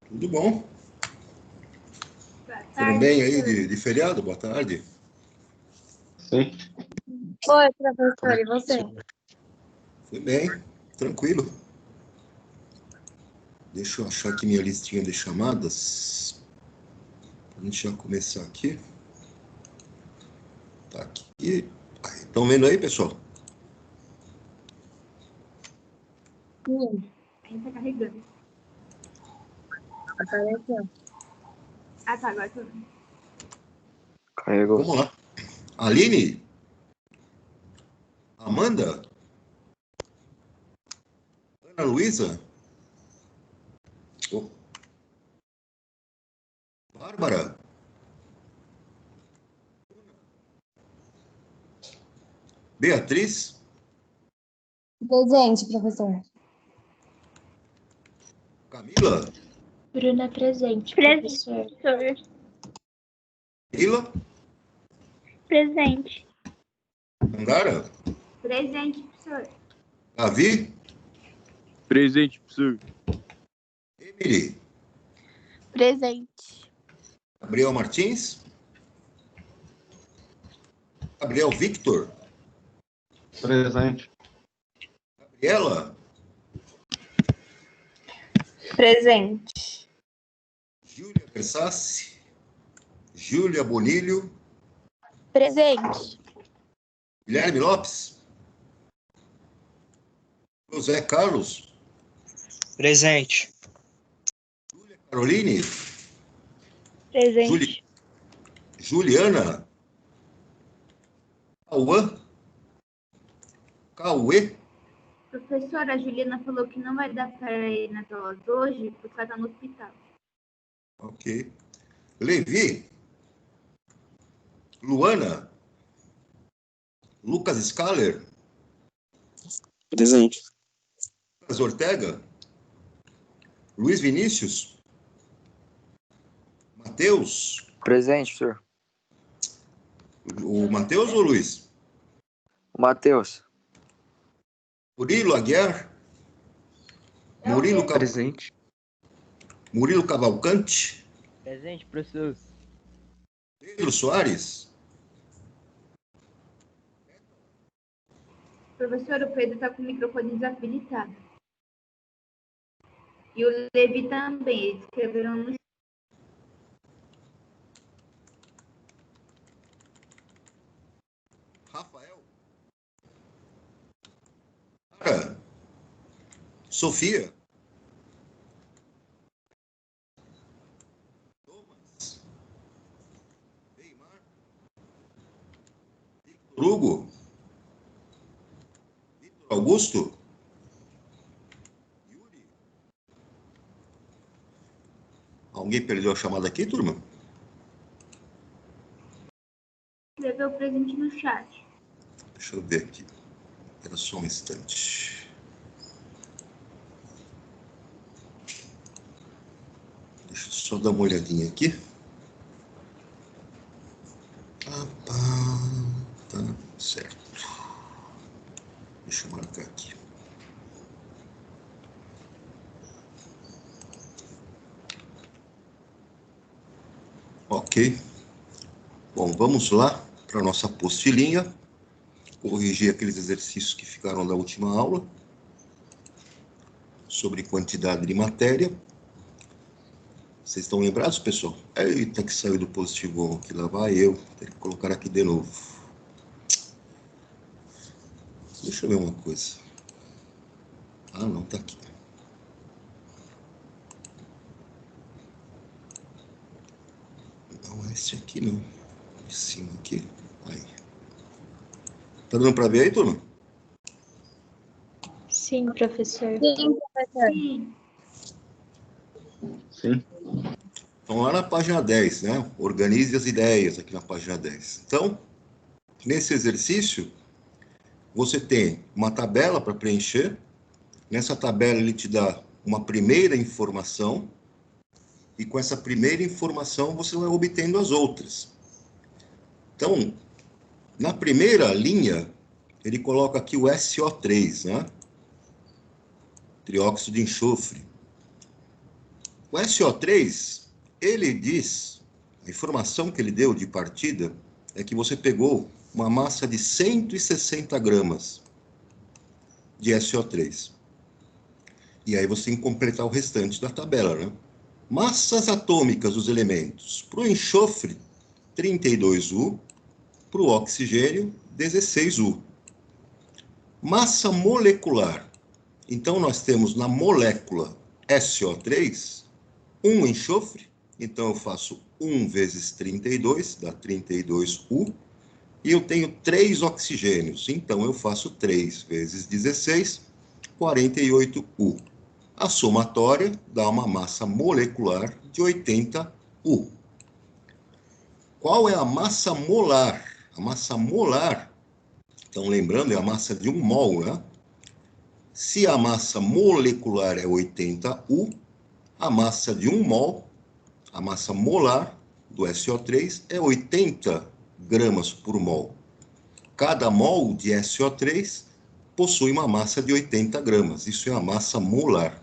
Tudo bom? Boa Tudo tarde. bem aí de feriado? Boa tarde. Sim. Oi, professor, e você? Fui bem, tranquilo. Deixa eu achar aqui minha listinha de chamadas. A gente já começar aqui. Tá aqui. Estão vendo aí, pessoal? Sim. Ainda tá carregando. Apareceu. Ah, tá, agora tô vendo. Carregou. Vamos lá. Aline? Amanda? Ana Luísa? Oh. Bárbara? Beatriz? Presente, professor. Camila? Bruna presente, Presente, professor. professor. Ila? Presente. Angara? Presente, professor. Davi? Presente, professor. Emily? Presente. Gabriel Martins? Gabriel Victor? Presente. Gabriela? Presente. Júlia Versace? Júlia Bonilho? Presente. Guilherme Lopes? José Carlos? Presente. Caroline? Presente. Juliana? Cauê? Professora, a Juliana falou que não vai dar para ir nas aulas hoje porque ela tá no hospital. Ok. Levi? Luana? Lucas Scaler? Presente. Lucas Ortega? Luiz Vinícius? Matheus? Presente, professor. O Matheus ou o Luiz? O Matheus. Murilo Aguiar? Presente. Murilo Cavalcante? Presente, professor. Pedro Soares? Professor, o Pedro tá com o microfone desabilitado. E o Levi também, eles escreveram no Rafael? Sara? Sofia? Thomas? Neymar? Victor Hugo? Victor Augusto? Yuri? Alguém perdeu a chamada aqui, turma? escreveu presente no chat. Deixa eu ver aqui. Era só um instante. Deixa eu só dar uma olhadinha aqui. Tá certo. Deixa eu marcar aqui. Ok. Bom, vamos lá para a nossa apostilinha. Corrigir aqueles exercícios que ficaram da última aula sobre quantidade de matéria. Vocês estão lembrados, pessoal? Eita, que saiu do positivo, que lá vai eu. Tem que colocar aqui de novo. Deixa eu ver uma coisa. Ah, não, tá aqui. Não, esse aqui não. De cima aqui. Aí. Tá dando para ver aí, turma? Sim, professor. Sim, professor. Sim. Sim. Então, lá na página 10, né? Organize as ideias aqui na página 10. Então, nesse exercício, você tem uma tabela para preencher. Nessa tabela, ele te dá uma primeira informação. E com essa primeira informação, você vai obtendo as outras. Então, na primeira linha, ele coloca aqui o SO3, né? Trióxido de enxofre. O SO3, ele diz, a informação que ele deu de partida é que você pegou uma massa de 160 gramas de SO3. E aí você tem que completar o restante da tabela, né? Massas atômicas dos elementos. Para o enxofre, 32U. Para o oxigênio, 16U. Massa molecular. Então, nós temos na molécula SO3, 1 enxofre. Então, eu faço 1 vezes 32, dá 32U. E eu tenho 3 oxigênios. Então, eu faço 3 vezes 16, 48U. A somatória dá uma massa molecular de 80U. Qual é a massa molar? A massa molar, então lembrando, é a massa de 1 mol, né? Se a massa molecular é 80U, a massa de 1 mol, a massa molar do SO3 é 80 gramas por mol. Cada mol de SO3 possui uma massa de 80 gramas. Isso é a massa molar.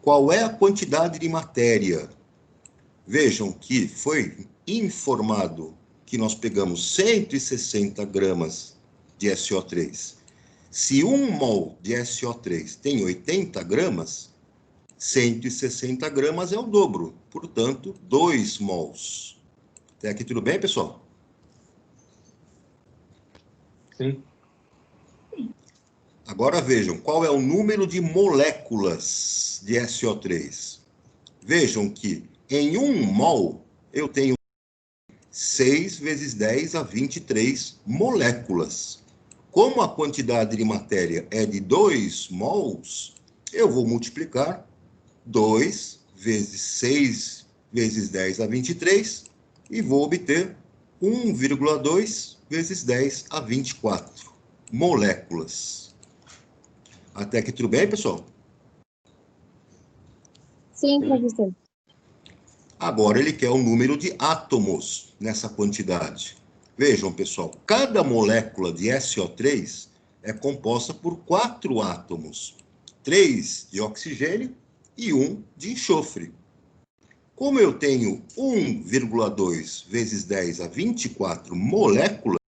Qual é a quantidade de matéria? Vejam que foi informado que nós pegamos 160 gramas de SO3. Se 1 mol de SO3 tem 80 gramas, 160 gramas é o dobro. Portanto, 2 mols. Até aqui tudo bem, pessoal? Sim. Agora vejam, qual é o número de moléculas de SO3? Vejam que em 1 mol eu tenho 6 vezes 10 a 23 moléculas. Como a quantidade de matéria é de 2 mols, eu vou multiplicar 2 vezes 6 vezes 10 a 23 e vou obter 1,2 vezes 10 a 24 moléculas. Até aqui tudo bem, pessoal? Sim, professor. Agora ele quer o número de átomos nessa quantidade. Vejam, pessoal, cada molécula de SO3 é composta por 4 átomos. 3 de oxigênio e 1 de enxofre. Como eu tenho 1,2 vezes 10 a 24 moléculas,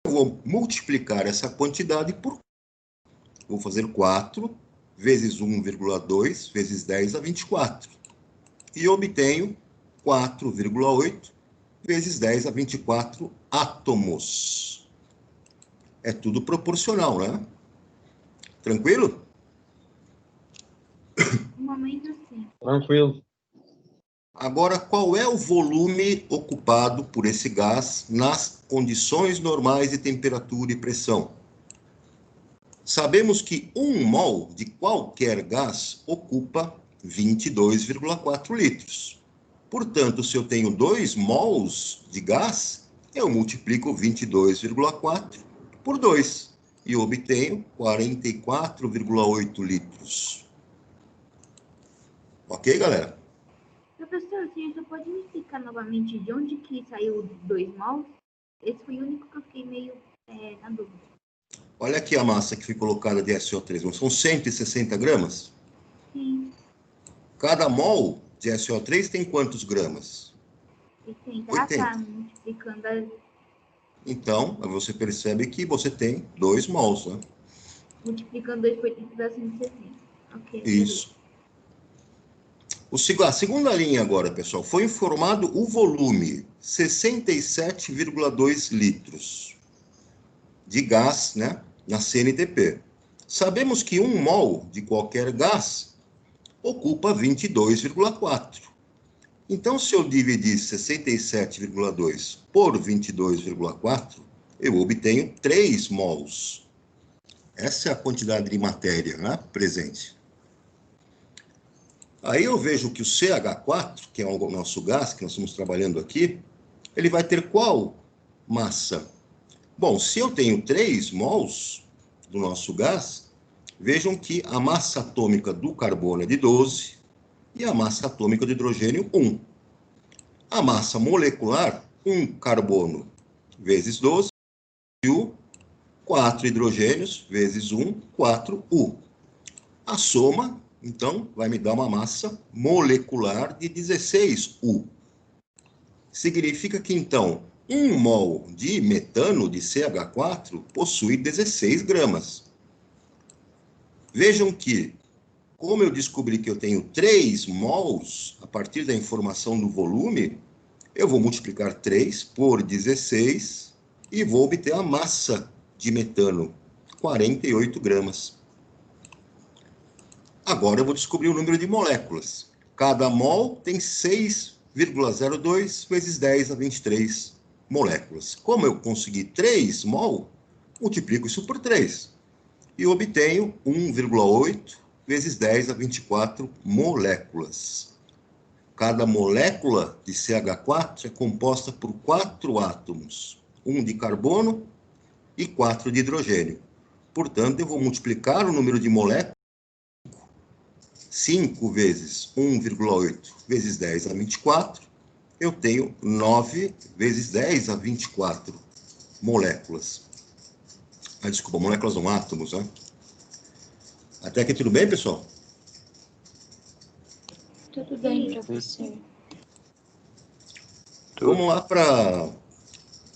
eu vou multiplicar essa quantidade por 4. Vou fazer 4 vezes 1,2 vezes 10 a 24. E obtenho 4,8 vezes 10 a 24 átomos. É tudo proporcional, né? Tranquilo? No momento, sim. Tranquilo. Agora, qual é o volume ocupado por esse gás nas condições normais de temperatura e pressão? Sabemos que 1 mol de qualquer gás ocupa 22,4 litros. Portanto, se eu tenho 2 mols de gás, eu multiplico 22,4 por 2 e obtenho 44,8 litros. Ok, galera? Professor, você pode me explicar novamente de onde que saiu 2 mols? Esse foi o único que eu fiquei meio na dúvida. Olha aqui a massa que foi colocada de SO3, não são 160 gramas? Sim. Cada mol de SO3 tem quantos gramas? 80. 80. Ah, tá. Multiplicando as... Então, você percebe que você tem 2 mols, né? Multiplicando 2 por 80 dá 160. Ok. Isso. A segunda linha agora, pessoal, foi informado o volume, 67,2 litros de gás, né, na CNTP. Sabemos que 1 mol de qualquer gás ocupa 22,4. Então, se eu dividir 67,2 por 22,4, eu obtenho 3 mols. Essa é a quantidade de matéria, né, presente. Aí eu vejo que o CH4, que é o nosso gás que nós estamos trabalhando aqui, ele vai ter qual massa? Bom, se eu tenho 3 mols do nosso gás, vejam que a massa atômica do carbono é de 12 e a massa atômica de hidrogênio 1. A massa molecular, 1 carbono vezes 12, e U, 4 hidrogênios vezes 1, 4U. A soma Então, vai me dar uma massa molecular de 16U. Significa que, então, 1 mol de metano de CH4 possui 16 gramas. Vejam que, como eu descobri que eu tenho 3 mols, a partir da informação do volume, eu vou multiplicar 3 por 16 e vou obter a massa de metano, 48 gramas. Agora eu vou descobrir o número de moléculas. Cada mol tem 6,02 vezes 10 a 23 moléculas. Como eu consegui 3 mol, multiplico isso por 3 e obtenho 1,8 vezes 10 a 24 moléculas. Cada molécula de CH4 é composta por 4 átomos, 1 de carbono e 4 de hidrogênio. Portanto, eu vou multiplicar o número de moléculas 5 vezes 1,8 vezes 10 a 24, eu tenho 9 vezes 10 a 24 moléculas. Desculpa, moléculas não, átomos, né? Até aqui tudo bem, pessoal? Tudo bem, professor. Vamos lá para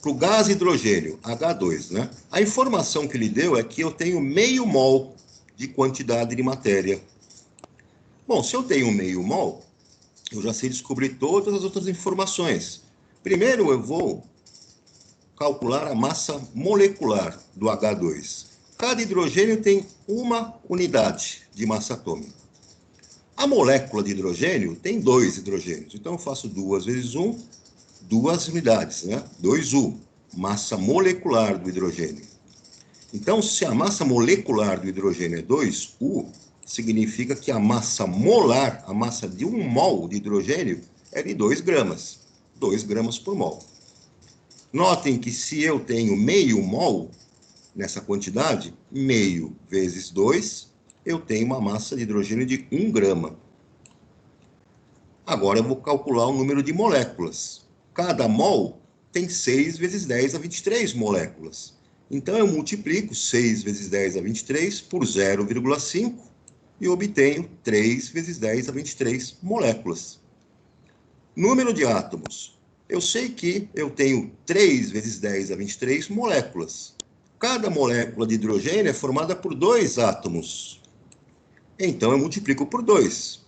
o gás hidrogênio, H2, né? A informação que ele deu é que eu tenho meio mol de quantidade de matéria. Bom, se eu tenho meio mol, eu já sei descobrir todas as outras informações. Primeiro, eu vou calcular a massa molecular do H2. Cada hidrogênio tem uma unidade de massa atômica. A molécula de hidrogênio tem 2 hidrogênios. Então, eu faço 2 vezes 1, 2 unidades, né? 2U, massa molecular do hidrogênio. Então, se a massa molecular do hidrogênio é 2U, significa que a massa molar, a massa de 1 mol de hidrogênio, é de 2 gramas. 2 gramas por mol. Notem que se eu tenho meio mol nessa quantidade, meio vezes 2, eu tenho uma massa de hidrogênio de 1 grama. Agora eu vou calcular o número de moléculas. Cada mol tem 6 vezes 10 a 23 moléculas. Então eu multiplico 6 vezes 10 a 23 por 0,5 e obtenho 3 vezes 10 a 23 moléculas. Número de átomos. Eu sei que eu tenho 3 vezes 10 a 23 moléculas. Cada molécula de hidrogênio é formada por 2 átomos. Então, eu multiplico por 2.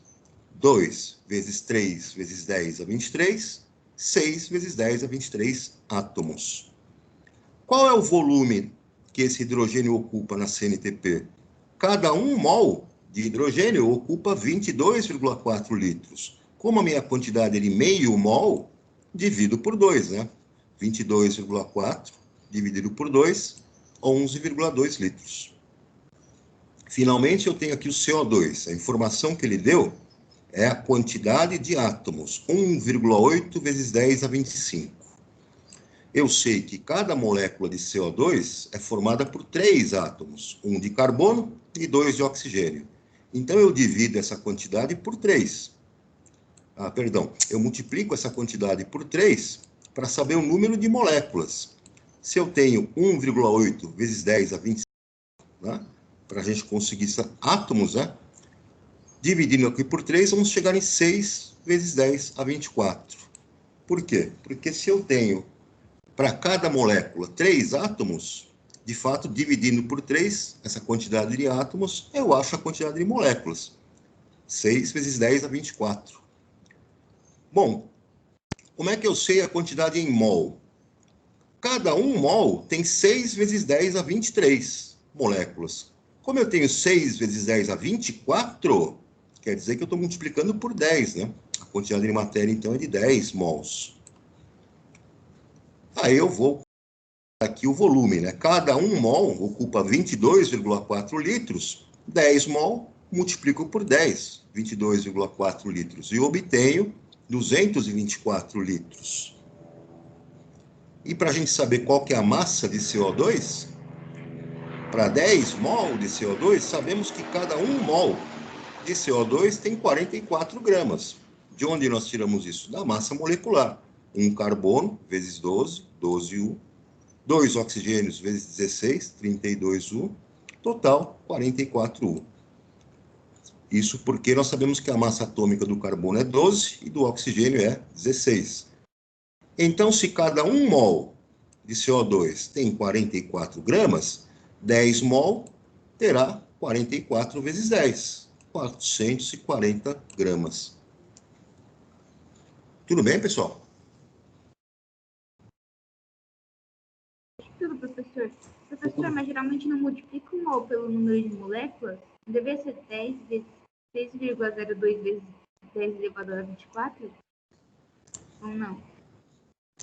2 vezes 3 vezes 10 a 23, 6 vezes 10 a 23 átomos. Qual é o volume que esse hidrogênio ocupa na CNTP? Cada 1 mol de hidrogênio ocupa 22,4 litros. Como a minha quantidade é de meio mol, divido por 2, né? 22,4 dividido por 2, 11,2 litros. Finalmente, eu tenho aqui o CO2. A informação que ele deu é a quantidade de átomos, 1,8 vezes 10 a 25. Eu sei que cada molécula de CO2 é formada por 3 átomos, 1 de carbono e 2 de oxigênio. Então, eu divido essa quantidade por 3. Eu multiplico essa quantidade por 3 para saber o número de moléculas. Se eu tenho 1,8 vezes 10 a 25, né? Para a gente conseguir átomos, né? Dividindo aqui por 3, vamos chegar em 6 vezes 10 a 24. Por quê? Porque se eu tenho, para cada molécula, 3 átomos, de fato, dividindo por 3, essa quantidade de átomos, eu acho a quantidade de moléculas. 6 vezes 10 a 24. Bom, como é que eu sei a quantidade em mol? Cada 1 mol tem 6 vezes 10 a 23 moléculas. Como eu tenho 6 vezes 10 a 24, quer dizer que eu estou multiplicando por 10, né? A quantidade de matéria, então, é de 10 mols. Aí eu vou aqui o volume, né? Cada 1 mol ocupa 22,4 litros, 10 mol, multiplico por 10, 22,4 litros, e obtenho 224 litros. E para a gente saber qual que é a massa de CO2, para 10 mol de CO2, sabemos que cada 1 mol de CO2 tem 44 gramas. De onde nós tiramos isso? Da massa molecular. 1 carbono vezes 12, 12U. 2 oxigênios vezes 16, 32U. Total, 44U. Isso porque nós sabemos que a massa atômica do carbono é 12 e do oxigênio é 16. Então, se cada 1 mol de CO2 tem 44 gramas, 10 mol terá 44 vezes 10, 440 gramas. Tudo bem, pessoal? Tudo, professor. Professor, mas geralmente não multiplica o mol pelo número de moléculas? Não deveria ser 10 vezes 6,02 vezes 10 elevado a 24? Ou não?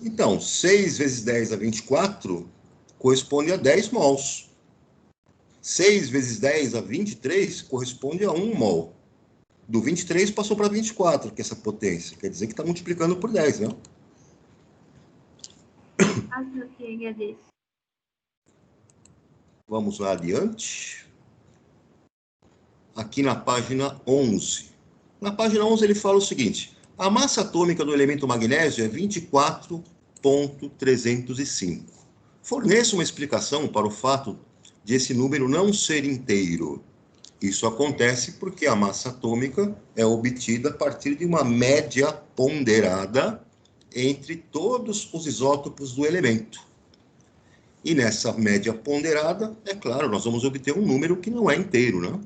Então, 6 vezes 10 a 24 corresponde a 10 mols. 6 vezes 10 a 23 corresponde a 1 mol. Do 23 passou para 24, que é essa potência. Quer dizer que está multiplicando por 10, né? Ok, agradeço. Vamos lá adiante. Aqui na página 11. Na página 11 ele fala o seguinte: a massa atômica do elemento magnésio é 24,305. Forneço uma explicação para o fato de esse número não ser inteiro. Isso acontece porque a massa atômica é obtida a partir de uma média ponderada entre todos os isótopos do elemento. E nessa média ponderada, é claro, nós vamos obter um número que não é inteiro, né?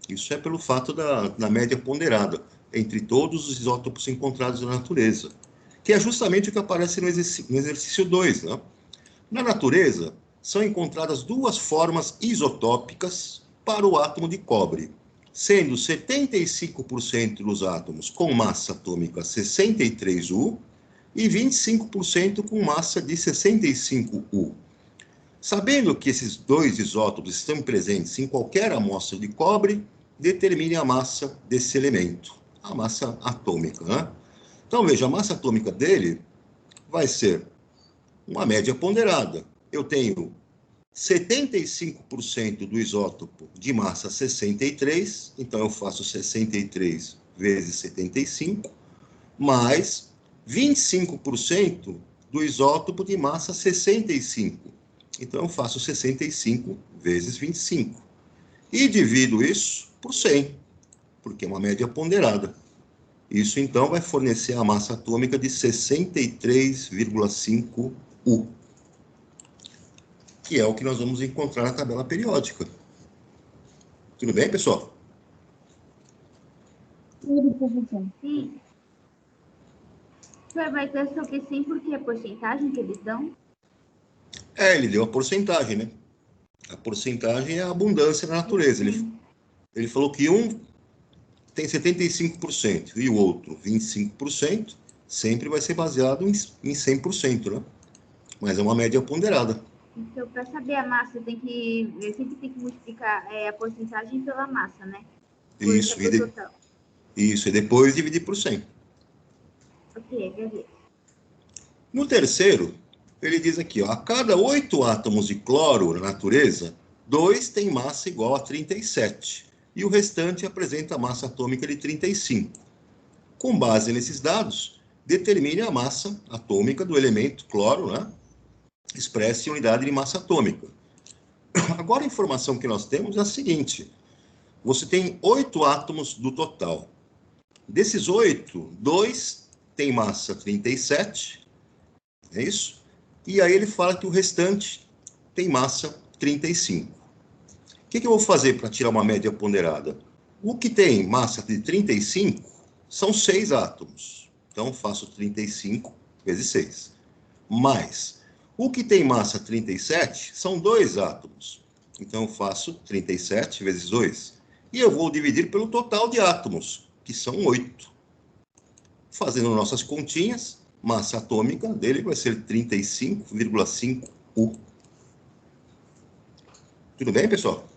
Isso é pelo fato da média ponderada entre todos os isótopos encontrados na natureza, que é justamente o que aparece no exercício 2, né? Na natureza, são encontradas duas formas isotópicas para o átomo de cobre, sendo 75% dos átomos com massa atômica 63U e 25% com massa de 65U. Sabendo que esses dois isótopos estão presentes em qualquer amostra de cobre, determine a massa desse elemento, a massa atômica, né? Então, veja, a massa atômica dele vai ser uma média ponderada. Eu tenho 75% do isótopo de massa 63, então eu faço 63 vezes 75, mais 25% do isótopo de massa 65. Então eu faço 65 vezes 25. E divido isso por 100, porque é uma média ponderada. Isso então vai fornecer a massa atômica de 63,5 U, que é o que nós vamos encontrar na tabela periódica. Tudo bem, pessoal? Tudo, professor. Sim. Você vai ter sobre 100 porque é a porcentagem que eles dão? Ele deu a porcentagem, né? A porcentagem é a abundância na natureza. Ele falou que um tem 75% e o outro 25%, sempre vai ser baseado em 100%, né? Mas é uma média ponderada. Então, para saber a massa, sempre tem que multiplicar a porcentagem pela massa, né? Isso, Total. Isso, e depois dividir por 100. Ok, agradeço. No terceiro, ele diz aqui, ó, a cada 8 átomos de cloro na natureza, 2 têm massa igual a 37, e o restante apresenta massa atômica de 35. Com base nesses dados, determine a massa atômica do elemento cloro, né? Expresse em unidade de massa atômica. Agora, a informação que nós temos é a seguinte: você tem 8 átomos do total. Desses 8, 2 têm massa 37, é isso? E aí ele fala que o restante tem massa 35. O que eu vou fazer para tirar uma média ponderada? O que tem massa de 35 são 6 átomos. Então, faço 35 vezes 6. Mais, o que tem massa 37 são 2 átomos. Então, eu faço 37 vezes 2. E eu vou dividir pelo total de átomos, que são 8. Fazendo nossas continhas, massa atômica dele vai ser 35,5 U. Tudo bem, pessoal?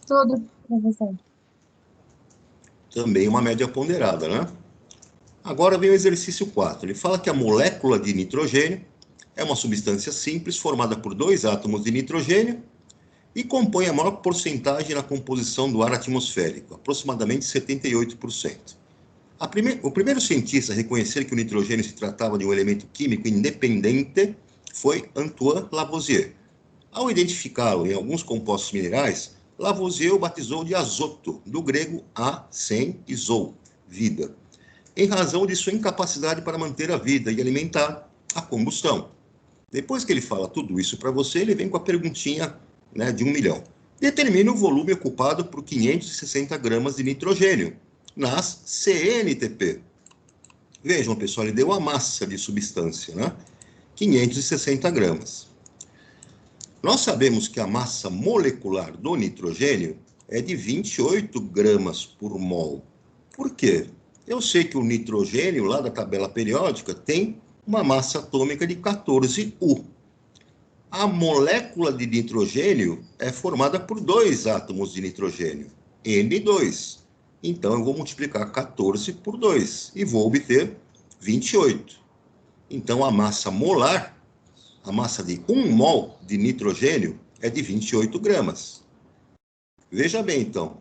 Tudo, professor. Também uma média ponderada, né? Agora vem o exercício 4. Ele fala que a molécula de nitrogênio é uma substância simples formada por 2 átomos de nitrogênio e compõe a maior porcentagem na composição do ar atmosférico, aproximadamente 78%. O primeiro cientista a reconhecer que o nitrogênio se tratava de um elemento químico independente foi Antoine Lavoisier, Ao identificá-lo em alguns compostos minerais, Lavoisier o batizou de azoto, do grego a, sem, e zou, vida, em razão de sua incapacidade para manter a vida e alimentar a combustão. Depois que ele fala tudo isso para você, ele vem com a perguntinha, né, de 1 milhão. Determine o volume ocupado por 560 gramas de nitrogênio nas CNTP. Vejam, pessoal, ele deu a massa de substância, né? 560 gramas. Nós sabemos que a massa molecular do nitrogênio é de 28 gramas por mol. Por quê? Eu sei que o nitrogênio, lá da tabela periódica, tem uma massa atômica de 14U. A molécula de nitrogênio é formada por 2 átomos de nitrogênio, N2. Então, eu vou multiplicar 14 por 2 e vou obter 28. Então, a massa molar, a massa de 1 mol de nitrogênio é de 28 gramas. Veja bem, então,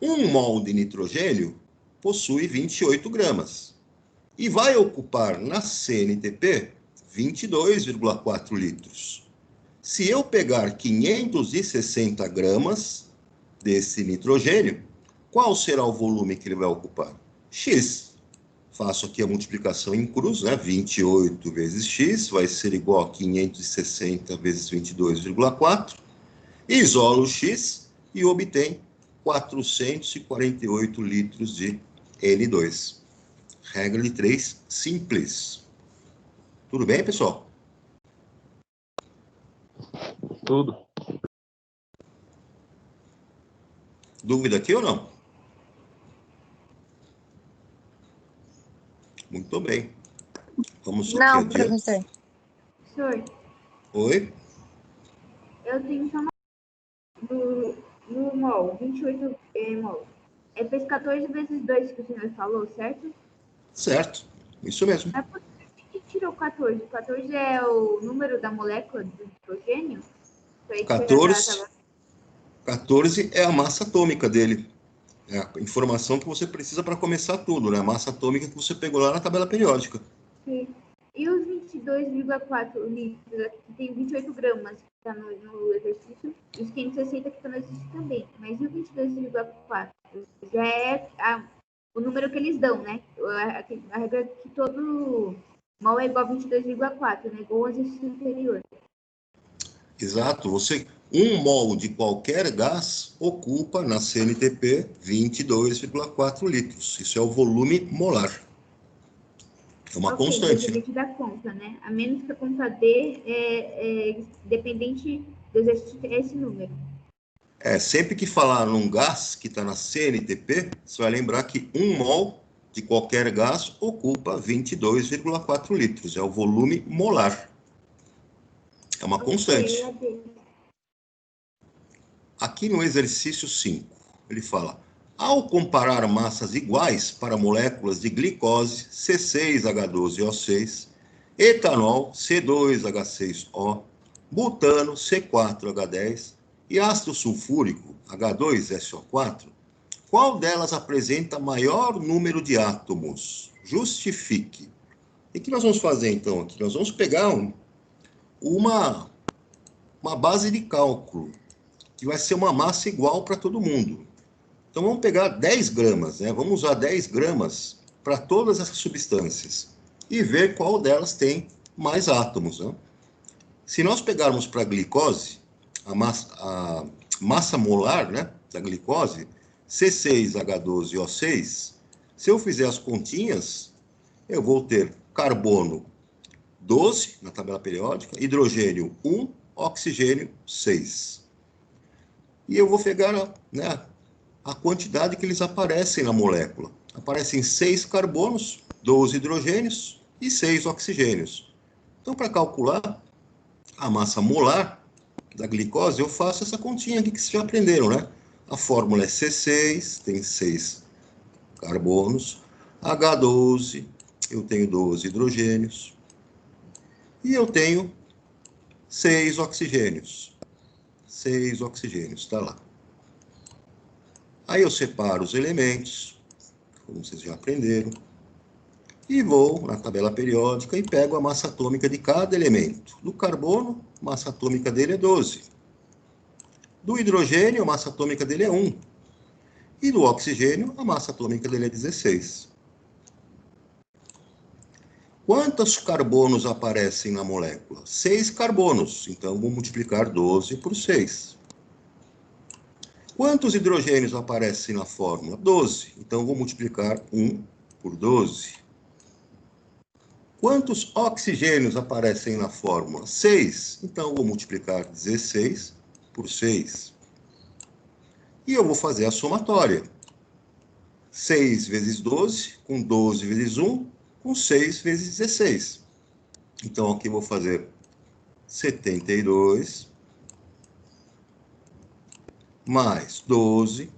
1 mol de nitrogênio possui 28 gramas. E vai ocupar na CNTP 22,4 litros. Se eu pegar 560 gramas desse nitrogênio, qual será o volume que ele vai ocupar? X. Faço aqui a multiplicação em cruz, né? 28 vezes X vai ser igual a 560 vezes 22,4. Isolo o X e obtém 448 litros de N2. Regra de 3, simples. Tudo bem, pessoal? Tudo. Dúvida aqui ou não? Muito bem. Vamos aqui Não, adiante. professor. Professor, Oi? eu tenho só uma no mol, 28 mol. É vezes 14 vezes 2 que o senhor falou, certo? Certo. Isso mesmo. Mas por que tirou 14? 14 é o número da molécula do nitrogênio? Foi aí que 14 é a massa atômica dele. É a informação que você precisa para começar tudo, né? A massa atômica que você pegou lá na tabela periódica. Sim. E os 22,4 litros, aqui tem 28 gramas que está no exercício, e os 560 que está no exercício também. Mas e o 22,4? Já é o número que eles dão, né? A regra é que todo mol é igual a 22,4, né? Igual ao exercício anterior. Exato. Você, 1 mol de qualquer gás ocupa na CNTP 22,4 litros. Isso é o volume molar. É uma constante. Independente da conta, né? A menos que a conta D é dependente do exercício, é esse número. Sempre que falar num gás que está na CNTP, você vai lembrar que 1 mol de qualquer gás ocupa 22,4 litros. É o volume molar. É uma constante. Aqui no exercício 5, ele fala: ao comparar massas iguais para moléculas de glicose, C6H12O6, etanol, C2H6O, butano, C4H10 e ácido sulfúrico, H2SO4, qual delas apresenta maior número de átomos? Justifique. E o que nós vamos fazer, então, aqui? Nós vamos pegar uma base de cálculo, que vai ser uma massa igual para todo mundo. Então, vamos pegar 10 gramas, né? Vamos usar 10 gramas para todas essas substâncias e ver qual delas tem mais átomos, né? Se nós pegarmos para a glicose, a massa molar, né, da glicose, C6H12O6, se eu fizer as continhas, eu vou ter carbono 12 na tabela periódica, hidrogênio 1, oxigênio 6. E eu vou pegar, né, a quantidade que eles aparecem na molécula. Aparecem 6 carbonos, 12 hidrogênios e 6 oxigênios. Então, para calcular a massa molar da glicose, eu faço essa continha aqui que vocês já aprenderam, né? A fórmula é C6, tem 6 carbonos, H12, eu tenho 12 hidrogênios, e eu tenho 6 oxigênios. 6 oxigênios, está lá. Aí eu separo os elementos, como vocês já aprenderam. E vou na tabela periódica e pego a massa atômica de cada elemento. Do carbono, a massa atômica dele é 12. Do hidrogênio, a massa atômica dele é 1. E do oxigênio, a massa atômica dele é 16. Quantos carbonos aparecem na molécula? 6 carbonos. Então, vou multiplicar 12 por 6. Quantos hidrogênios aparecem na fórmula? 12. Então, vou multiplicar 1 por 12. Quantos oxigênios aparecem na fórmula? 6. Então, vou multiplicar 16 por 6. E eu vou fazer a somatória. 6 vezes 12, com 12 vezes 1, com 6 vezes 16. Então, aqui eu vou fazer 72 mais 12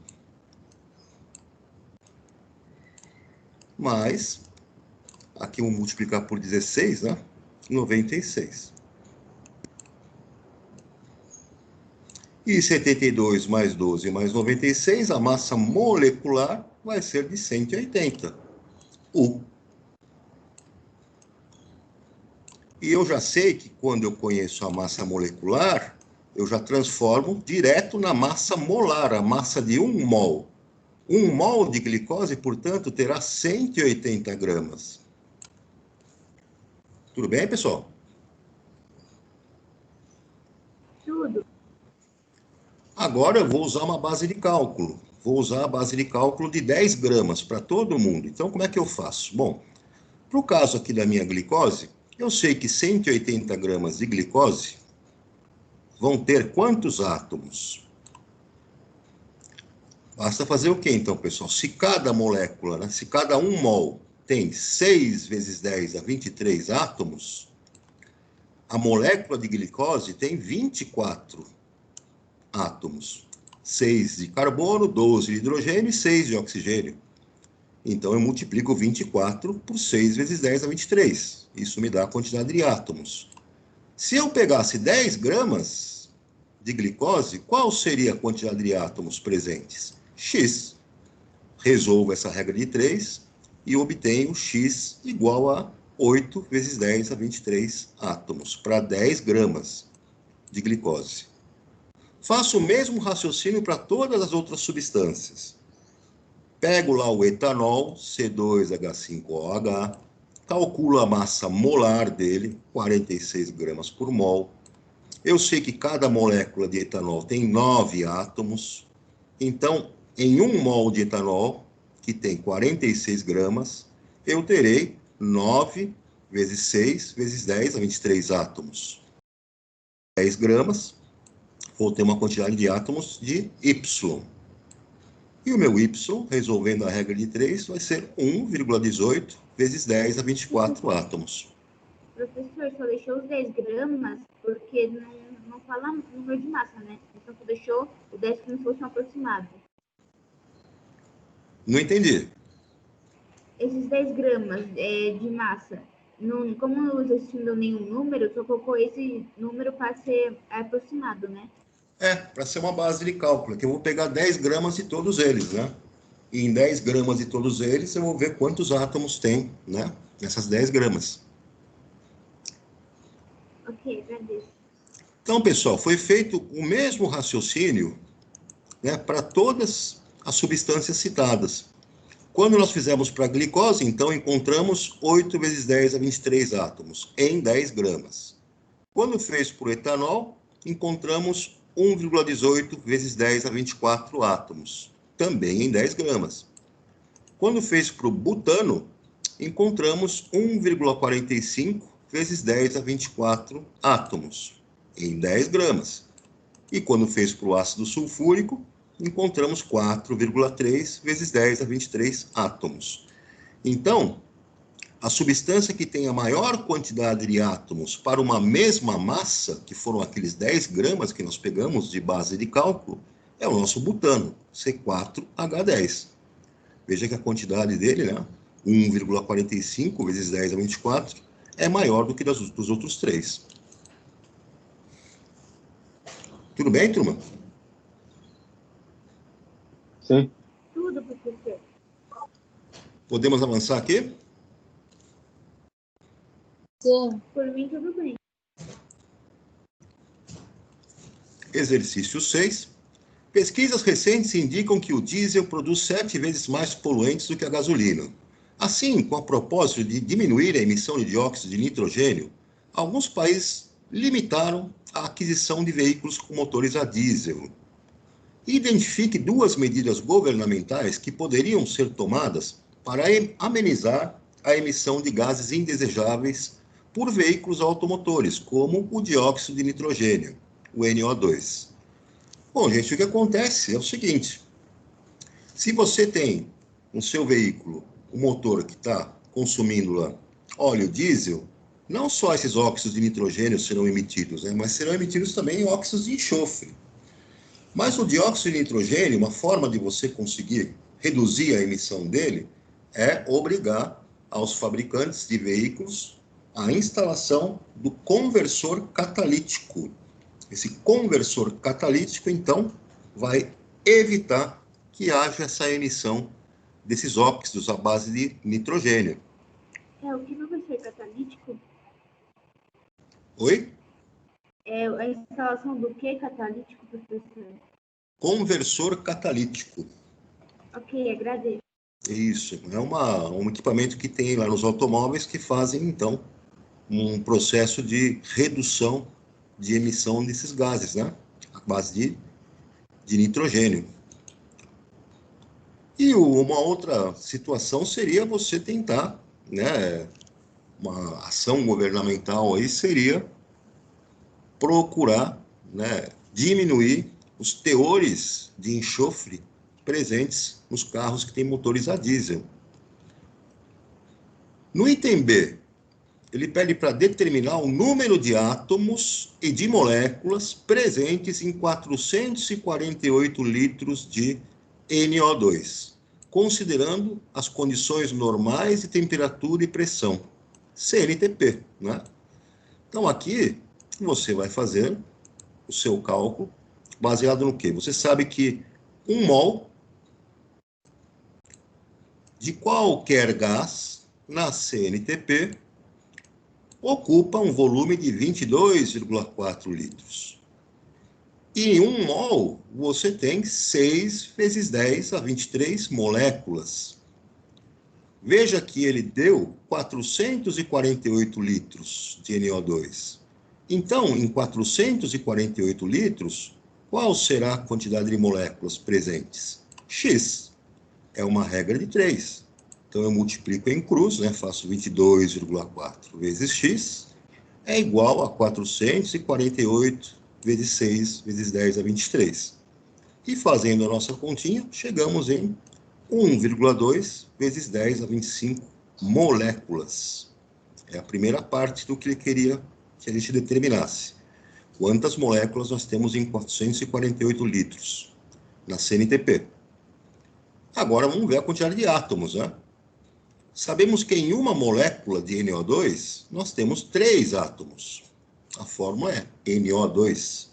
mais, aqui eu vou multiplicar por 16, né? 96. E 72 mais 12 mais 96, a massa molecular vai ser de 180. U. E eu já sei que quando eu conheço a massa molecular, eu já transformo direto na massa molar, a massa de 1 mol. 1 mol de glicose, portanto, terá 180 gramas. Tudo bem, pessoal? Tudo. Agora eu vou usar uma base de cálculo. Vou usar a base de cálculo de 10 gramas para todo mundo. Então, como é que eu faço? Bom, para o caso aqui da minha glicose, eu sei que 180 gramas de glicose vão ter quantos átomos? Basta fazer o quê, então, pessoal? Se cada molécula, né, se cada 1 mol tem 6 vezes 10 a 23 átomos, a molécula de glicose tem 24 átomos. 6 de carbono, 12 de hidrogênio e 6 de oxigênio. Então, eu multiplico 24 por 6 vezes 10 a 23. Isso me dá a quantidade de átomos. Se eu pegasse 10 gramas de glicose, qual seria a quantidade de átomos presentes? X. Resolvo essa regra de 3 e obtenho X igual a 8 vezes 10 a 23 átomos, para 10 gramas de glicose. Faço o mesmo raciocínio para todas as outras substâncias. Pego lá o etanol, C2H5OH, calculo a massa molar dele, 46 gramas por mol. Eu sei que cada molécula de etanol tem 9 átomos. Então, em 1 mol de etanol, que tem 46 gramas, eu terei 9 vezes 6 vezes 10 a 23 átomos. 10 gramas, vou ter uma quantidade de átomos de Y. E o meu Y, resolvendo a regra de 3, vai ser 1,18 vezes 10 a 24 átomos. Professor, só deixou os 10 gramas porque não fala número de massa, né? Então, só deixou o 10 como se fosse um aproximado. Não entendi. Esses 10 gramas de massa, como não existindo nenhum número, só colocou esse número para ser aproximado, né? Para ser uma base de cálculo, que eu vou pegar 10 gramas de todos eles, né? E em 10 gramas de todos eles, eu vou ver quantos átomos tem, né? Nessas 10 gramas. Ok, agradeço. Então, pessoal, foi feito o mesmo raciocínio, né, para todas as substâncias citadas. Quando nós fizemos para a glicose, então, encontramos 8 vezes 10 a 23 átomos, em 10 gramas. Quando fez para o etanol, encontramos 1,18 vezes 10 a 24 átomos, também em 10 gramas. Quando fez para o butano, encontramos 1,45 vezes 10 a 24 átomos, em 10 gramas. E quando fez para o ácido sulfúrico, encontramos 4,3 vezes 10 a 23 átomos. Então, a substância que tem a maior quantidade de átomos para uma mesma massa, que foram aqueles 10 gramas que nós pegamos de base de cálculo, é o nosso butano, C4H10. Veja que a quantidade dele, né, 1,45 vezes 10 a 24, é maior do que dos outros 3. Tudo bem, turma? Sim. Tudo, professor. Podemos avançar aqui? Sim. Por mim, tudo bem. Exercício 6. Pesquisas recentes indicam que o diesel produz 7 vezes mais poluentes do que a gasolina. Assim, com a propósito de diminuir a emissão de dióxido de nitrogênio, alguns países limitaram a aquisição de veículos com motores a diesel. Identifique 2 medidas governamentais que poderiam ser tomadas para amenizar a emissão de gases indesejáveis por veículos automotores, como o dióxido de nitrogênio, o NO2. Bom, gente, o que acontece é o seguinte: se você tem no seu veículo um motor que está consumindo lá óleo diesel, não só esses óxidos de nitrogênio serão emitidos, né, mas serão emitidos também óxidos de enxofre. Mas o dióxido de nitrogênio, uma forma de você conseguir reduzir a emissão dele, é obrigar aos fabricantes de veículos a instalação do conversor catalítico. Esse conversor catalítico, então, vai evitar que haja essa emissão desses óxidos à base de nitrogênio. O que não vai ser catalítico? Oi? É a instalação do que catalítico, professor? Conversor catalítico. Ok, agradeço. Isso, é um equipamento que tem lá nos automóveis que fazem, então, um processo de redução de emissão desses gases, né? À base de nitrogênio. E uma outra situação seria você tentar, né? Uma ação governamental aí seria procurar, né, diminuir os teores de enxofre presentes nos carros que têm motores a diesel. No item B, ele pede para determinar o número de átomos e de moléculas presentes em 448 litros de NO2, considerando as condições normais de temperatura e pressão, CNTP, né? Então, aqui, você vai fazer o seu cálculo baseado no quê? Você sabe que 1 mol de qualquer gás na CNTP ocupa um volume de 22,4 litros. E em 1 mol, você tem 6 vezes 10 a 23 moléculas. Veja que ele deu 448 litros de NO2. Então, em 448 litros, qual será a quantidade de moléculas presentes? X. É uma regra de 3. Então, eu multiplico em cruz, né? Faço 22,4 vezes X, é igual a 448 vezes 6 vezes 10 a 23. E fazendo a nossa continha, chegamos em 1,2 vezes 10 a 25 moléculas. É a primeira parte do que ele queria que a gente determinasse. Quantas moléculas nós temos em 448 litros na CNTP? Agora vamos ver a quantidade de átomos, né? Sabemos que em uma molécula de NO2, nós temos 3 átomos. A fórmula é NO2.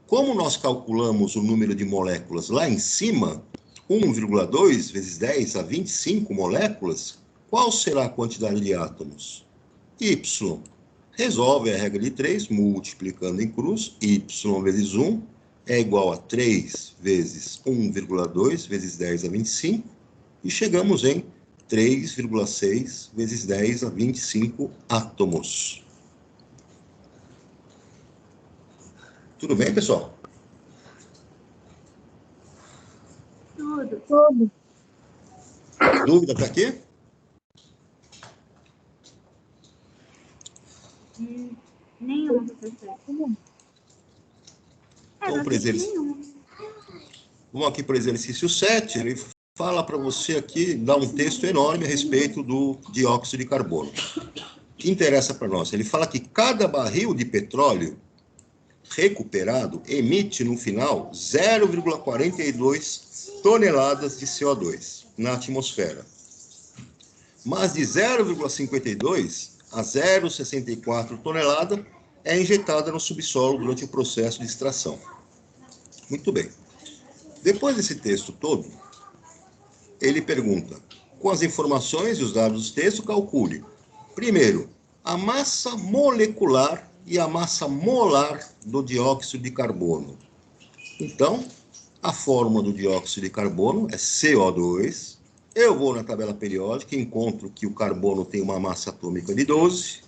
Como nós calculamos o número de moléculas lá em cima, 1,2 vezes 10 a 25 moléculas, qual será a quantidade de átomos? Y. Resolve a regra de 3, multiplicando em cruz, y vezes 1 é igual a 3 vezes 1,2 vezes 10 a 25, e chegamos em 3,6 vezes 10 a 25 átomos. Tudo bem, pessoal? Tudo. Dúvida para quê? Nenhuma, professor. Então, por exercício. Vamos aqui para o exercício 7. Ele fala para você aqui, dá um texto enorme a respeito do dióxido de carbono. O que interessa para nós? Ele fala que cada barril de petróleo recuperado emite no final 0,42 toneladas de CO2 na atmosfera. Mas de 0,52 a 0,64 tonelada é injetada no subsolo durante o processo de extração. Muito bem. Depois desse texto todo, ele pergunta, com as informações e os dados do texto, calcule, primeiro, a massa molecular e a massa molar do dióxido de carbono. Então, a fórmula do dióxido de carbono é CO2. Eu vou na tabela periódica e encontro que o carbono tem uma massa atômica de 12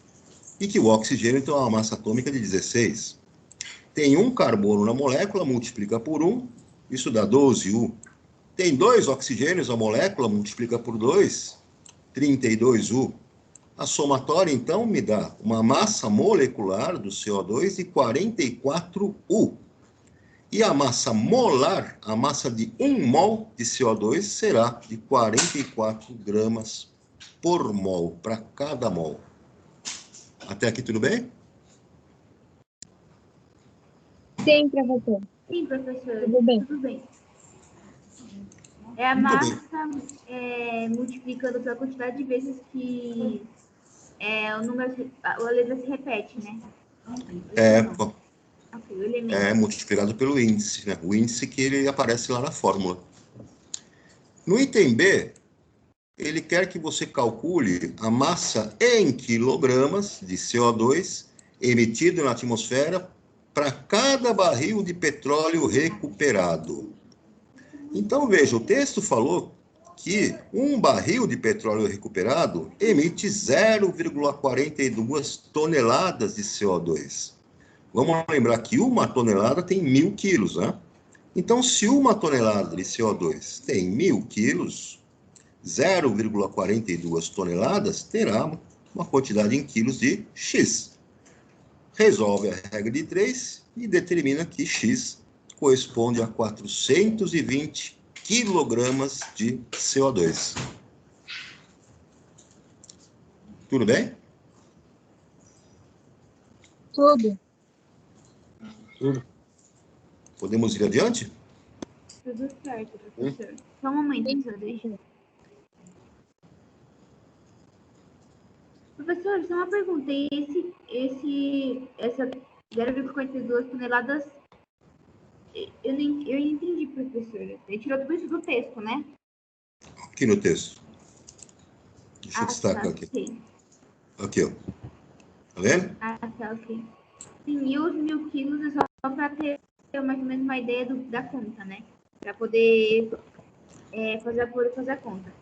e que o oxigênio tem uma massa atômica de 16. Tem um carbono na molécula, multiplica por 1, isso dá 12U. Tem 2 oxigênios na molécula, multiplica por 2, 32U. A somatória, então, me dá uma massa molecular do CO2 de 44U. E a massa molar, a massa de 1 mol de CO2, será de 44 gramas por mol, para cada mol. Até aqui tudo bem? Sim, professor. Sim, professor. Tudo bem. Tudo bem. É a Muito massa multiplicando pela quantidade de vezes que o número, a letra se repete, né? Ok, o elemento. É multiplicado pelo índice, né? O índice que ele aparece lá na fórmula. No item B, ele quer que você calcule a massa em quilogramas de CO2 emitido na atmosfera para cada barril de petróleo recuperado. Então, veja, o texto falou que um barril de petróleo recuperado emite 0,42 toneladas de CO2. Vamos lembrar que uma tonelada tem 1.000 quilos, né? Então, se uma tonelada de CO2 tem 1.000 quilos, 0,42 toneladas terá uma quantidade em quilos de X. Resolve a regra de 3 e determina que X corresponde a 420 quilogramas de CO2. Tudo bem? Tudo. Podemos ir adiante? Tudo certo, professor. Só um momento, professor, deixa. Professor, só uma pergunta. Essa 0,42 toneladas, eu não entendi, professor. Ele tirou tudo isso do texto, né? Aqui no texto. Deixa eu destacar aqui. Sim. Aqui, ó. Tá vendo? Tá, ok. Sim, e os 1.000 quilos é só para ter mais ou menos uma ideia da conta, né? Para poder fazer a conta.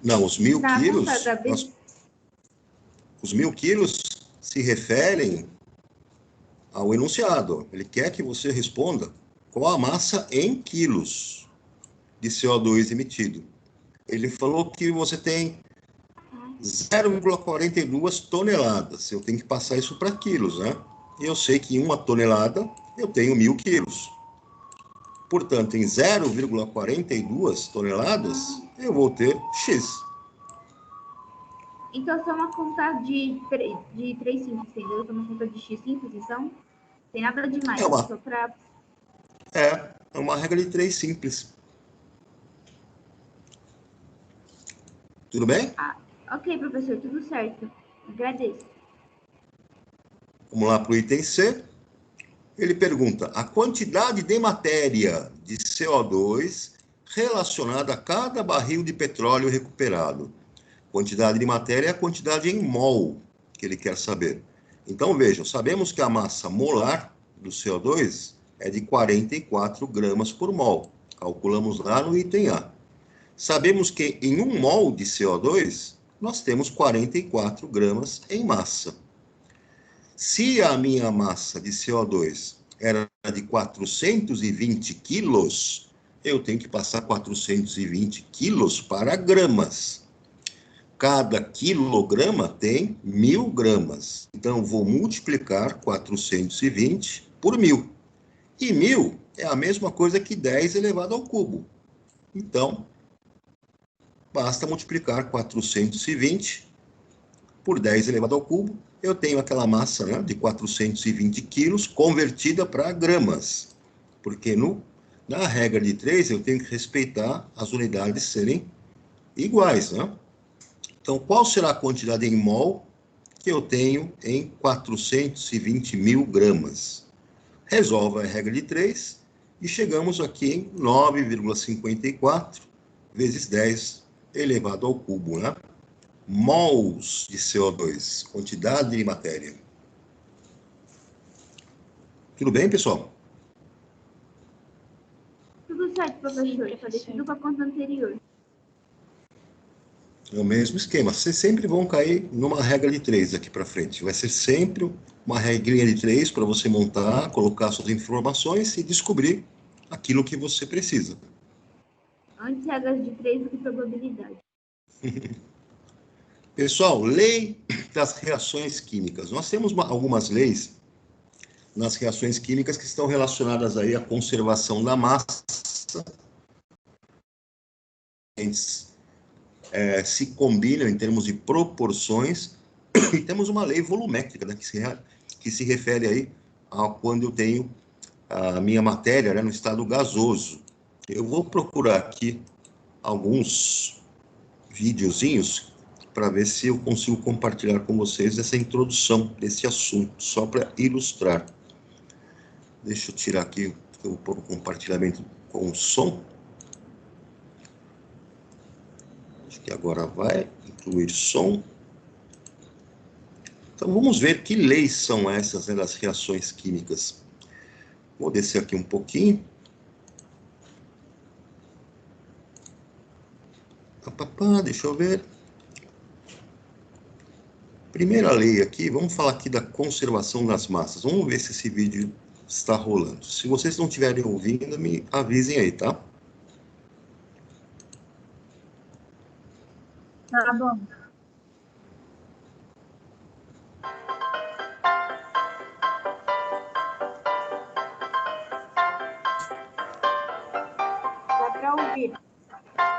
Não, os 1.000 quilos... Conta, os 1.000 quilos se referem ao enunciado. Ele quer que você responda qual a massa em quilos de CO2 emitido. Ele falou que você tem 0,42 toneladas. Eu tenho que passar isso para quilos, né? E eu sei que em uma tonelada eu tenho 1.000 quilos. Portanto, em 0,42 toneladas, eu vou ter X. Então, só uma conta de 3 simples, entendeu? Só uma conta de X simples, então, tem nada demais. Só para... É uma regra de 3 simples. Tudo bem? Ok, professor, tudo certo. Agradeço. Vamos lá para o item C. Ele pergunta a quantidade de matéria de CO2 relacionada a cada barril de petróleo recuperado. Quantidade de matéria é a quantidade em mol que ele quer saber. Então, vejam, sabemos que a massa molar do CO2 é de 44 gramas por mol. Calculamos lá no item A. Sabemos que em 1 mol de CO2, nós temos 44 gramas em massa. Se a minha massa de CO2 era de 420 quilos, eu tenho que passar 420 quilos para gramas. Cada quilograma tem 1.000 gramas. Então, vou multiplicar 420 por 1.000. E 1.000 é a mesma coisa que 10 elevado ao cubo. Então, basta multiplicar 420 por 10 elevado ao cubo. Eu tenho aquela massa, né, de 420 quilos convertida para gramas. Porque na regra de 3 eu tenho que respeitar as unidades serem iguais, né? Então, qual será a quantidade em mol que eu tenho em 420.000 gramas? Resolve a regra de 3 e chegamos aqui em 9,54 vezes 10 elevado ao cubo, né? mols de CO2, quantidade de matéria. Tudo bem, pessoal? Tudo certo, professor. Parecido com a conta anterior. É o mesmo esquema. Vocês sempre vão cair numa regra de 3 aqui para frente. Vai ser sempre uma regrinha de 3 para você montar, colocar suas informações e descobrir aquilo que você precisa. Antes regras de 3 do que probabilidade. Pessoal, lei das reações químicas. Nós temos algumas leis nas reações químicas que estão relacionadas aí à conservação da massa. Se combinam em termos de proporções, e temos uma lei volumétrica, né, que se refere aí a quando eu tenho a minha matéria, né, no estado gasoso. Eu vou procurar aqui alguns videozinhos para ver se eu consigo compartilhar com vocês essa introdução desse assunto, só para ilustrar. Deixa eu tirar aqui, eu vou pôr o compartilhamento com o som. Acho que agora vai incluir som. Então, vamos ver que leis são essas, né, das reações químicas. Vou descer aqui um pouquinho. Deixa eu ver. Primeira lei aqui, vamos falar aqui da conservação das massas. Vamos ver se esse vídeo está rolando. Se vocês não estiverem ouvindo, me avisem aí, tá? Tá bom. Dá para ouvir.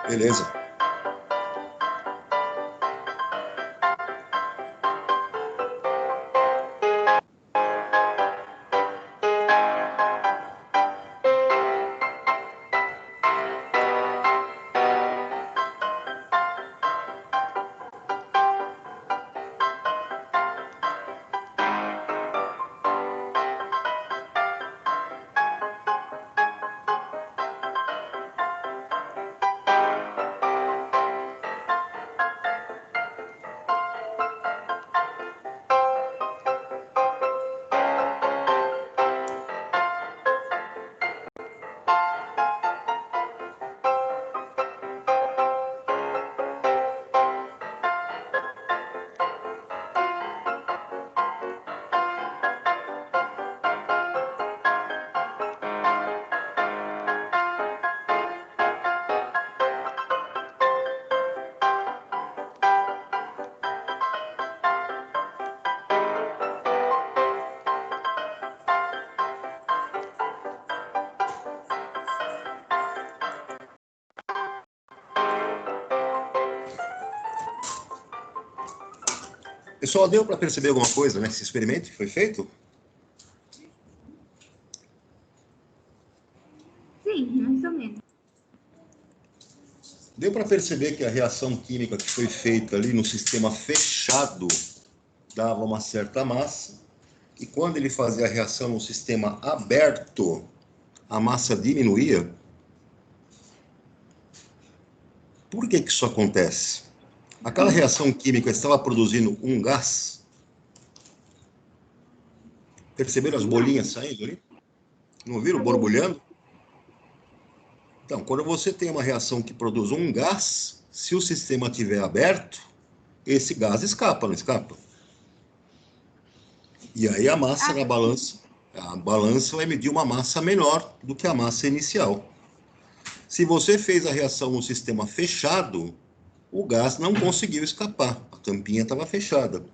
Beleza. Pessoal, deu para perceber alguma coisa nesse experimento que foi feito? Sim, mais ou menos. Deu para perceber que a reação química que foi feita ali no sistema fechado dava uma certa massa, e quando ele fazia a reação no sistema aberto, a massa diminuía? Por que isso acontece? Aquela reação química estava produzindo um gás? Perceberam as bolinhas saindo ali? Não viram borbulhando? Então, quando você tem uma reação que produz um gás, se o sistema estiver aberto, esse gás escapa, não escapa? E aí a massa na balança, a balança vai medir uma massa menor do que a massa inicial. Se você fez a reação no sistema fechado, o gás não conseguiu escapar, a tampinha estava fechada.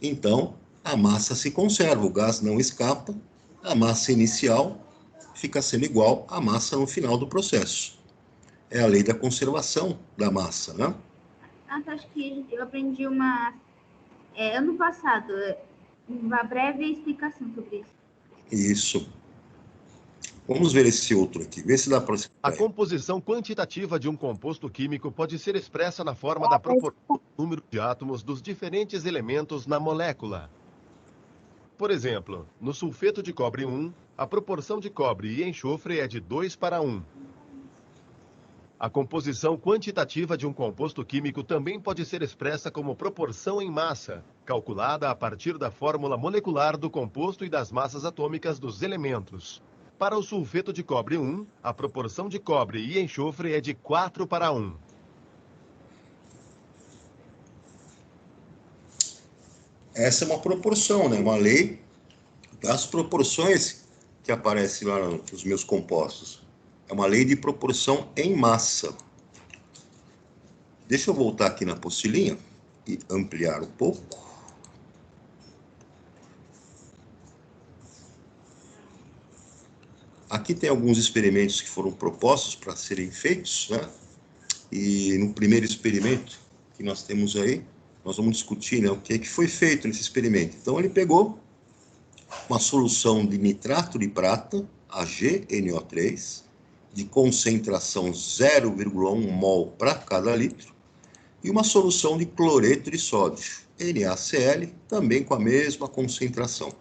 Então, a massa se conserva, o gás não escapa, a massa inicial fica sendo igual à massa no final do processo. É a lei da conservação da massa, né? Acho que eu aprendi uma... ano passado, uma breve explicação sobre isso. Isso. Vamos ver esse outro aqui, ver se dá para... A composição quantitativa de um composto químico pode ser expressa na forma da proporção do número de átomos dos diferentes elementos na molécula. Por exemplo, no sulfeto de cobre 1, a proporção de cobre e enxofre é de 2:1. A composição quantitativa de um composto químico também pode ser expressa como proporção em massa, calculada a partir da fórmula molecular do composto e das massas atômicas dos elementos. Para o sulfeto de cobre 1, a proporção de cobre e enxofre é de 4:1. Essa é uma proporção, né? Uma lei das proporções que aparece lá nos meus compostos. É uma lei de proporção em massa. Deixa eu voltar aqui na apostilinha e ampliar um pouco. Aqui tem alguns experimentos que foram propostos para serem feitos, né? E no primeiro experimento que nós temos aí, nós vamos discutir, né, o que foi feito nesse experimento. Então, ele pegou uma solução de nitrato de prata, AgNO3, de concentração 0,1 mol para cada litro, e uma solução de cloreto de sódio, NaCl, também com a mesma concentração.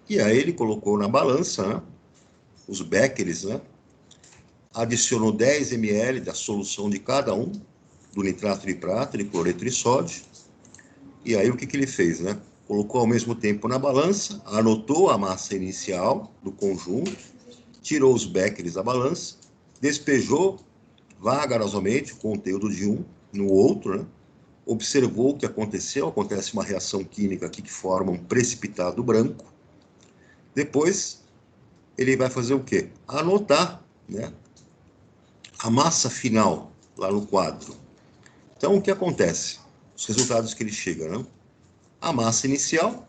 E aí ele colocou na balança, né, os becquerels, né, adicionou 10 ml da solução de cada um, do nitrato de prata, de cloreto de sódio, e aí o que ele fez, né? Colocou ao mesmo tempo na balança, anotou a massa inicial do conjunto, tirou os becquerels da balança, despejou vagarosamente o conteúdo de um no outro, né? Observou o que aconteceu, acontece uma reação química aqui que forma um precipitado branco. Depois, ele vai fazer o quê? Anotar, né, a massa final lá no quadro. Então, o que acontece? Os resultados que ele chega, né? A massa inicial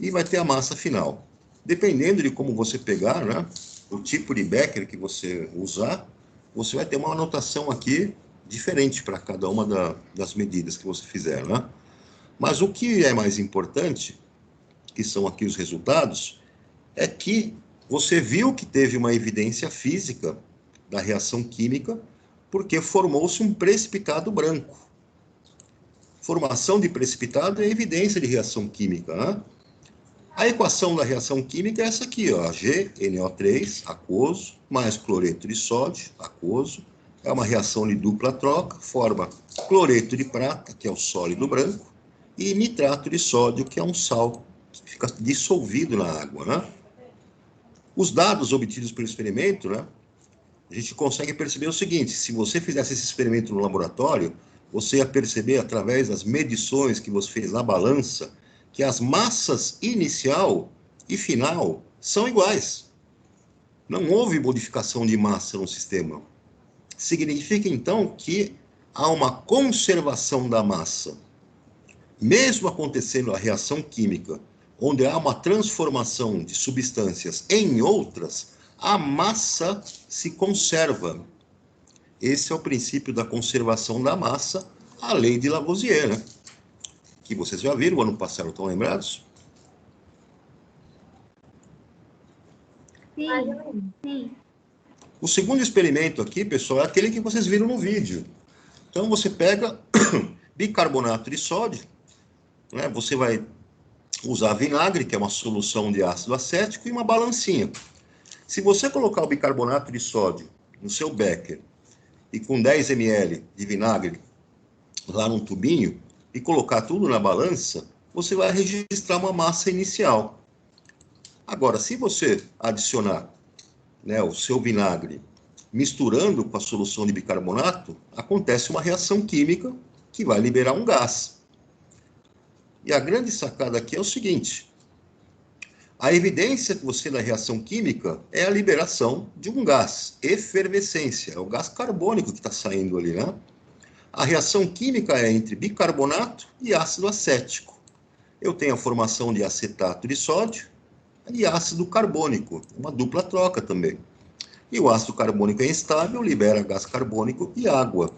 e vai ter a massa final. Dependendo de como você pegar, né, o tipo de Becker que você usar, você vai ter uma anotação aqui diferente para cada uma das medidas que você fizer, né? Mas o que é mais importante, que são aqui os resultados, é que você viu que teve uma evidência física da reação química, porque formou-se um precipitado branco. Formação de precipitado é evidência de reação química, né? A equação da reação química é essa aqui, ó, AgNO3, aquoso, mais cloreto de sódio, aquoso, é uma reação de dupla troca, forma cloreto de prata, que é o sólido branco, e nitrato de sódio, que é um sal que fica dissolvido na água, né? Os dados obtidos pelo experimento, né, a gente consegue perceber o seguinte: se você fizesse esse experimento no laboratório, você ia perceber, através das medições que você fez na balança, que as massas inicial e final são iguais. Não houve modificação de massa no sistema. Significa, então, que há uma conservação da massa. Mesmo acontecendo a reação química, onde há uma transformação de substâncias em outras, a massa se conserva. Esse é o princípio da conservação da massa, a lei de Lavoisier, né? Que vocês já viram, ano passado, estão lembrados? Sim. O segundo experimento aqui, pessoal, é aquele que vocês viram no vídeo. Então, você pega bicarbonato de sódio, né? Você vai usar vinagre, que é uma solução de ácido acético, e uma balancinha. Se você colocar o bicarbonato de sódio no seu becker e com 10 ml de vinagre lá num tubinho e colocar tudo na balança, você vai registrar uma massa inicial. Agora, se você adicionar, né, o seu vinagre misturando com a solução de bicarbonato, acontece uma reação química que vai liberar um gás. E a grande sacada aqui é o seguinte: a evidência que você da reação química é a liberação de um gás, efervescência, é o gás carbônico que está saindo ali, né? A reação química é entre bicarbonato e ácido acético. Eu tenho a formação de acetato de sódio e ácido carbônico, uma dupla troca também. E o ácido carbônico é instável, libera gás carbônico e água.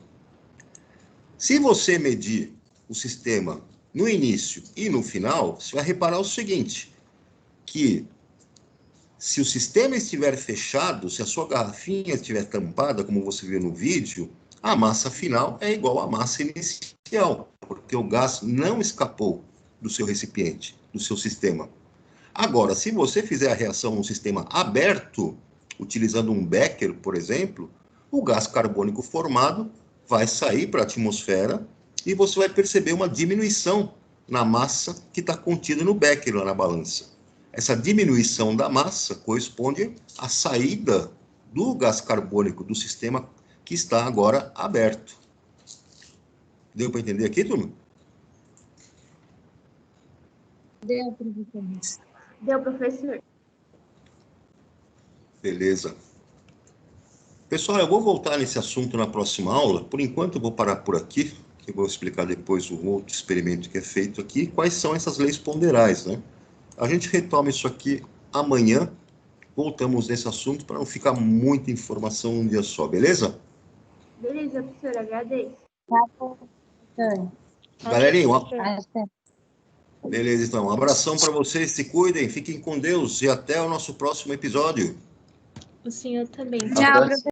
Se você medir o sistema no início e no final, você vai reparar o seguinte: que se o sistema estiver fechado, se a sua garrafinha estiver tampada, como você viu no vídeo, a massa final é igual à massa inicial, porque o gás não escapou do seu recipiente, do seu sistema. Agora, se você fizer a reação no sistema aberto, utilizando um becker, por exemplo, o gás carbônico formado vai sair para a atmosfera e você vai perceber uma diminuição na massa que está contida no becker lá na balança. Essa diminuição da massa corresponde à saída do gás carbônico do sistema que está agora aberto. Deu para entender aqui, turma? Deu, professor. Deu, professor? Beleza. Pessoal, eu vou voltar nesse assunto na próxima aula. Por enquanto, eu vou parar por aqui, que eu vou explicar depois o outro experimento que é feito aqui, quais são essas leis ponderais, né? A gente retoma isso aqui amanhã, voltamos nesse assunto para não ficar muita informação num dia só, beleza? Beleza, professor, agradeço. Tá bom, professor. Galerinha, Acho que beleza, então. Um abração para vocês, se cuidem, fiquem com Deus e até o nosso próximo episódio. O senhor também. Tchau, professor.